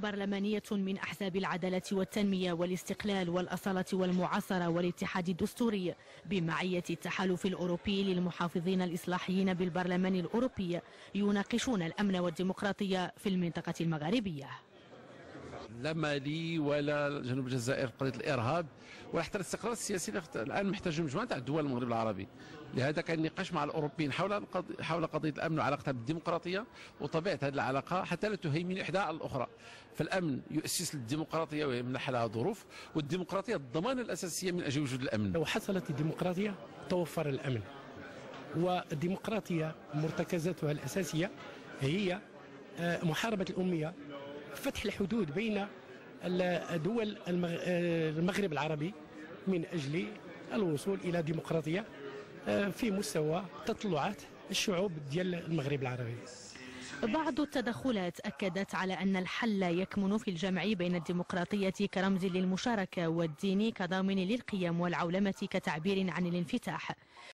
برلمانية من أحزاب العدالة والتنمية والاستقلال والأصالة والمعاصرة والاتحاد الدستوري بمعية التحالف الأوروبي للمحافظين الإصلاحيين بالبرلمان الأوروبي يناقشون الأمن والديمقراطية في المنطقة المغاربية. لا مالي ولا جنوب الجزائر في قضيه الارهاب ولا حتى الاستقرار السياسي الان محتاج مجموعه تاع الدول المغرب العربي. لهذا كان النقاش مع الاوروبيين حول قضيه الامن وعلاقتها بالديمقراطيه وطبيعه هذه العلاقه حتى لا تهيمن احدى على الاخرى. فالامن يؤسس للديمقراطيه ويمنح لها ظروف، والديمقراطيه الضمانه الاساسيه من اجل وجود الامن. لو حصلت الديمقراطيه توفر الامن، والديمقراطيه مرتكزاتها الاساسيه هي محاربه الاميه، فتح الحدود بين دول المغرب العربي من أجل الوصول إلى ديمقراطية في مستوى تطلعات الشعوب ديال المغرب العربي. بعض التدخلات أكدت على أن الحل يكمن في الجمع بين الديمقراطية كرمز للمشاركة والدين كضامن للقيم والعولمة كتعبير عن الانفتاح.